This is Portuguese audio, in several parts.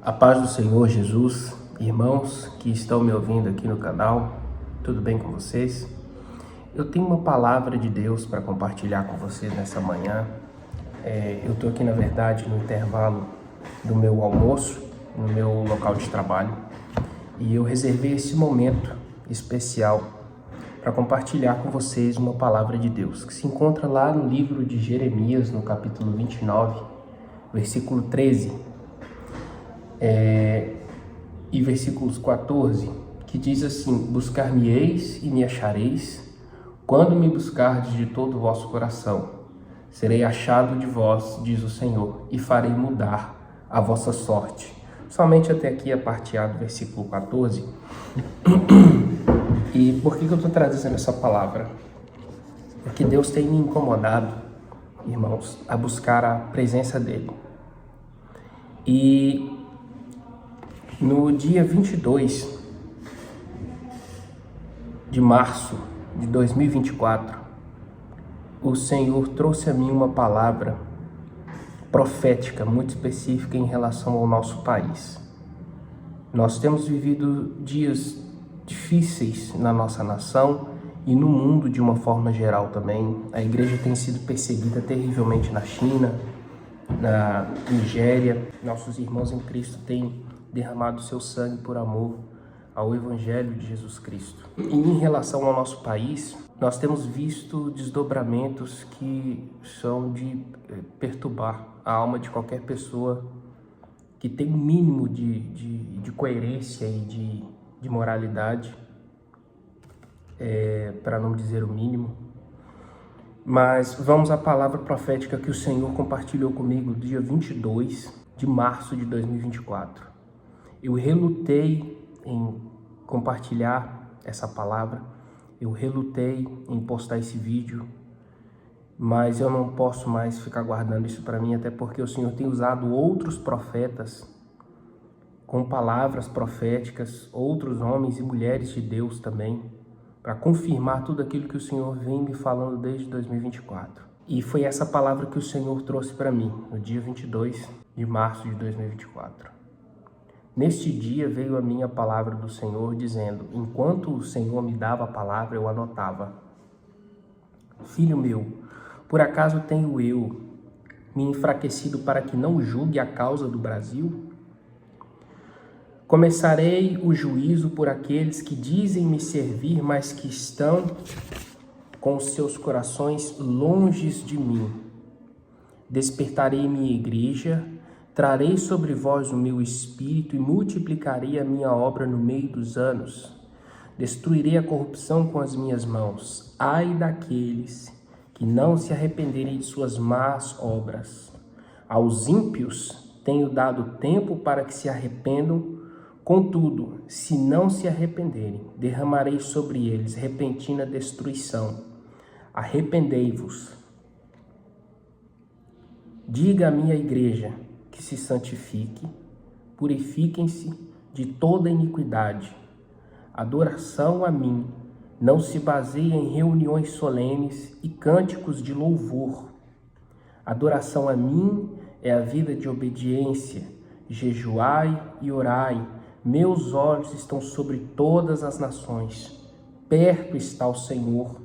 A paz do Senhor Jesus, irmãos que estão me ouvindo aqui no canal, tudo bem com vocês? Eu tenho uma palavra de Deus para compartilhar com vocês nessa manhã. Eu estou aqui, na verdade, no intervalo do meu almoço, no meu local de trabalho, e eu reservei esse momento especial para compartilhar com vocês uma palavra de Deus, que se encontra lá no livro de Jeremias, no capítulo 29, versículo 13, e versículos 14, que diz assim: buscar-me-eis e me achareis, quando me buscardes de todo o vosso coração. Serei achado de vós, diz o Senhor, e farei mudar a vossa sorte. Somente até aqui a parte A do versículo 14. E por que eu estou trazendo essa palavra? Porque Deus tem me incomodado, irmãos, a buscar a presença dEle. E no dia 22 de março de 2024, o Senhor trouxe a mim uma palavra profética muito específica em relação ao nosso país. Nós temos vivido dias difíceis na nossa nação e no mundo de uma forma geral também. A igreja tem sido perseguida terrivelmente na China, na Nigéria. Nossos irmãos em Cristo têm derramado seu sangue por amor ao Evangelho de Jesus Cristo. E em relação ao nosso país, nós temos visto desdobramentos que são de perturbar a alma de qualquer pessoa que tem um mínimo de coerência e de moralidade, para não dizer o mínimo. Mas vamos à palavra profética que o Senhor compartilhou comigo no dia 22 de março de 2024. Eu relutei em compartilhar essa palavra, eu relutei em postar esse vídeo, mas eu não posso mais ficar guardando isso para mim, até porque o Senhor tem usado outros profetas com palavras proféticas, outros homens e mulheres de Deus também, para confirmar tudo aquilo que o Senhor vem me falando desde 2024. E foi essa palavra que o Senhor trouxe para mim, no dia 22 de março de 2024. Neste dia veio a mim a palavra do Senhor, dizendo: enquanto o Senhor me dava a palavra, eu anotava. Filho meu, por acaso tenho eu me enfraquecido para que não julgue a causa do Brasil? Começarei o juízo por aqueles que dizem me servir, mas que estão com os seus corações longe de mim. Despertarei minha igreja, trarei sobre vós o meu espírito e multiplicarei a minha obra no meio dos anos. Destruirei a corrupção com as minhas mãos. Ai daqueles que não se arrependerem de suas más obras. Aos ímpios tenho dado tempo para que se arrependam. Contudo, se não se arrependerem, derramarei sobre eles repentina destruição. Arrependei-vos. Diga à minha igreja que se santifique, purifiquem-se de toda iniquidade. Adoração a mim não se baseia em reuniões solenes e cânticos de louvor. Adoração a mim é a vida de obediência. Jejuai e orai. Meus olhos estão sobre todas as nações. Perto está o Senhor.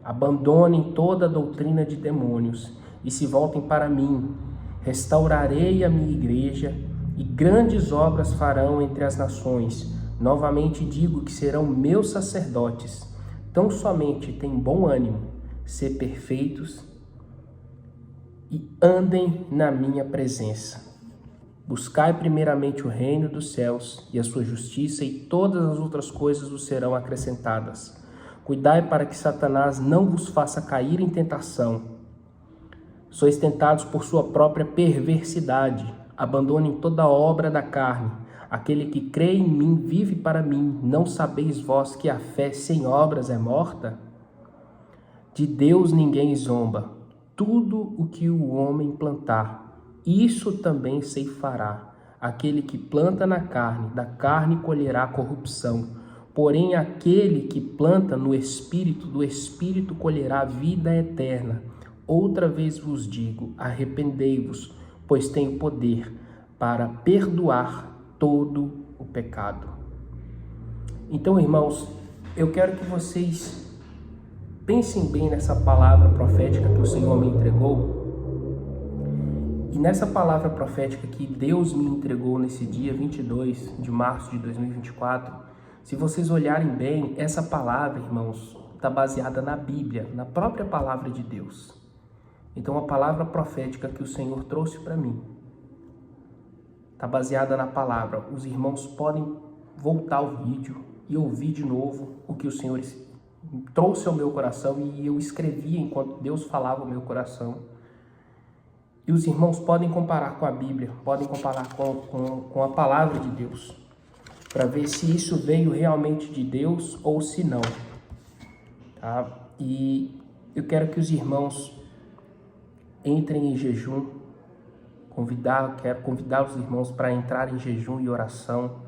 Abandonem toda a doutrina de demônios e se voltem para mim. Restaurarei a minha igreja e grandes obras farão entre as nações. Novamente digo que serão meus sacerdotes. Tão somente tenham bom ânimo, ser perfeitos e andem na minha presença. Buscai primeiramente o reino dos céus e a sua justiça, e todas as outras coisas vos serão acrescentadas. Cuidai para que Satanás não vos faça cair em tentação. Sois tentados por sua própria perversidade. Abandonem toda obra da carne. Aquele que crê em mim vive para mim. Não sabeis vós que a fé sem obras é morta? De Deus ninguém zomba. Tudo o que o homem plantar, isso também ceifará. Aquele que planta na carne, da carne colherá corrupção. Porém, aquele que planta no Espírito, do Espírito colherá vida eterna. Outra vez vos digo, arrependei-vos, pois tenho poder para perdoar todo o pecado. Então, irmãos, eu quero que vocês pensem bem nessa palavra profética que o Senhor me entregou. E nessa palavra profética que Deus me entregou nesse dia 22 de março de 2024, se vocês olharem bem, essa palavra, irmãos, está baseada na Bíblia, na própria palavra de Deus. Então, a palavra profética que o Senhor trouxe para mim está baseada na palavra. Os irmãos podem voltar ao vídeo e ouvir de novo o que o Senhor trouxe ao meu coração e eu escrevia enquanto Deus falava ao meu coração. E os irmãos podem comparar com a Bíblia, podem comparar com a palavra de Deus, para ver se isso veio realmente de Deus ou se não. Tá? E eu quero que os irmãos entrem em jejum, quero convidar os irmãos para entrar em jejum e oração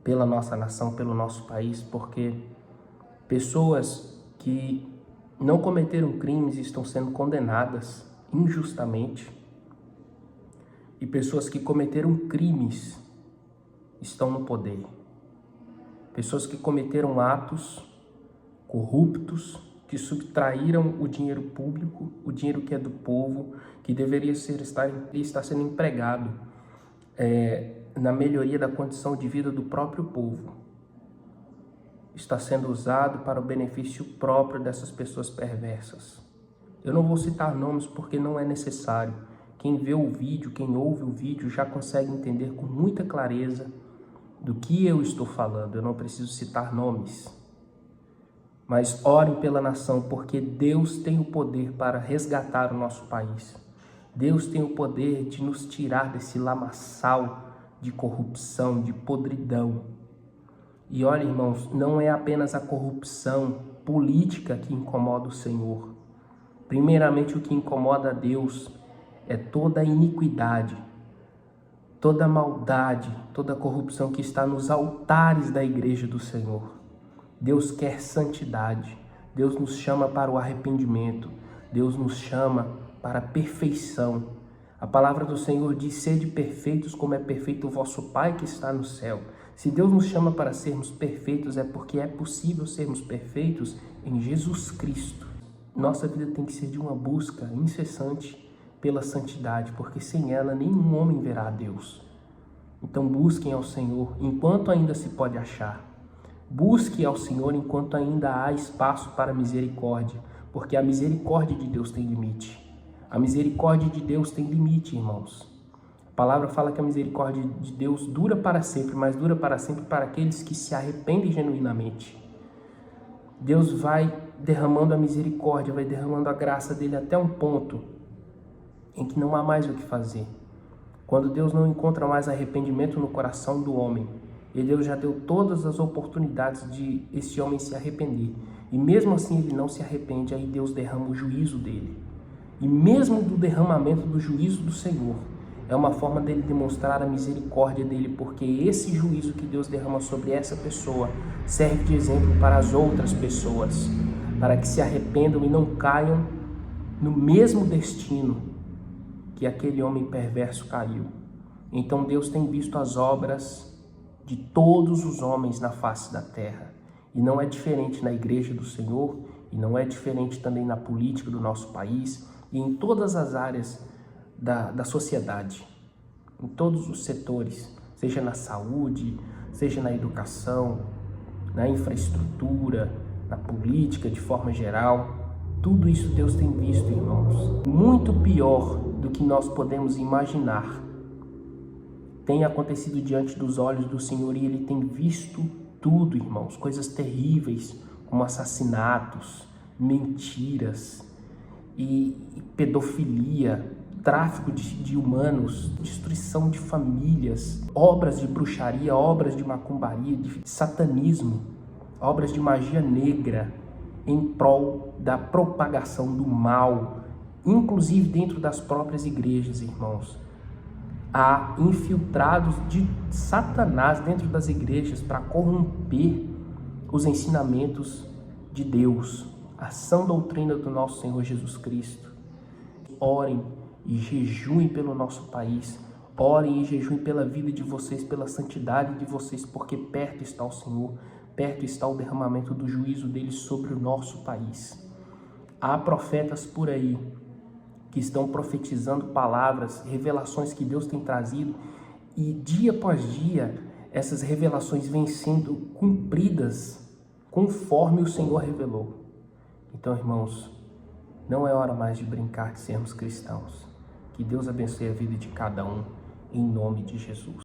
pela nossa nação, pelo nosso país, porque pessoas que não cometeram crimes estão sendo condenadas injustamente e pessoas que cometeram crimes estão no poder. Pessoas que cometeram atos corruptos, que subtraíram o dinheiro público, o dinheiro que é do povo, que deveria estar sendo empregado na melhoria da condição de vida do próprio povo. Está sendo usado para o benefício próprio dessas pessoas perversas. Eu não vou citar nomes porque não é necessário. Quem vê o vídeo, quem ouve o vídeo já consegue entender com muita clareza do que eu estou falando. Eu não preciso citar nomes. Mas orem pela nação, porque Deus tem o poder para resgatar o nosso país. Deus tem o poder de nos tirar desse lamaçal de corrupção, de podridão. E olha, irmãos, não é apenas a corrupção política que incomoda o Senhor. Primeiramente, o que incomoda a Deus é toda a iniquidade, toda a maldade, toda a corrupção que está nos altares da igreja do Senhor. Deus quer santidade, Deus nos chama para o arrependimento, Deus nos chama para a perfeição. A palavra do Senhor diz: sede perfeitos como é perfeito o vosso Pai que está no céu. Se Deus nos chama para sermos perfeitos, é porque é possível sermos perfeitos em Jesus Cristo. Nossa vida tem que ser de uma busca incessante pela santidade, porque sem ela nenhum homem verá a Deus. Então busquem ao Senhor enquanto ainda se pode achar. Busque ao Senhor enquanto ainda há espaço para misericórdia, porque a misericórdia de Deus tem limite. A misericórdia de Deus tem limite, irmãos. A palavra fala que a misericórdia de Deus dura para sempre, mas dura para sempre para aqueles que se arrependem genuinamente. Deus vai derramando a misericórdia, vai derramando a graça dele até um ponto em que não há mais o que fazer. Quando Deus não encontra mais arrependimento no coração do homem, e Deus já deu todas as oportunidades de esse homem se arrepender, e mesmo assim ele não se arrepende, aí Deus derrama o juízo dele. E mesmo do derramamento do juízo do Senhor, é uma forma dele demonstrar a misericórdia dele, porque esse juízo que Deus derrama sobre essa pessoa serve de exemplo para as outras pessoas, para que se arrependam e não caiam no mesmo destino que aquele homem perverso caiu. Então Deus tem visto as obras de todos os homens na face da terra, e não é diferente na igreja do Senhor, e não é diferente também na política do nosso país, e em todas as áreas da sociedade, em todos os setores, seja na saúde, seja na educação, na infraestrutura, na política de forma geral. Tudo isso Deus tem visto, irmãos. Muito pior do que nós podemos imaginar tem acontecido diante dos olhos do Senhor, e Ele tem visto tudo, irmãos. Coisas terríveis, como assassinatos, mentiras e pedofilia, tráfico de humanos, destruição de famílias, obras de bruxaria, obras de macumbaria, de satanismo, obras de magia negra em prol da propagação do mal, inclusive dentro das próprias igrejas, irmãos. Há infiltrados de Satanás dentro das igrejas para corromper os ensinamentos de Deus, a sã doutrina do nosso Senhor Jesus Cristo. Orem e jejuem pelo nosso país, Orem e jejuem pela vida de vocês, pela santidade de vocês, porque perto está o Senhor, perto está o derramamento do juízo dele sobre o nosso país. Há profetas por aí que estão profetizando palavras, revelações que Deus tem trazido, e dia após dia essas revelações vêm sendo cumpridas conforme o Senhor revelou. Então, irmãos, não é hora mais de brincar de sermos cristãos. Que Deus abençoe a vida de cada um, em nome de Jesus.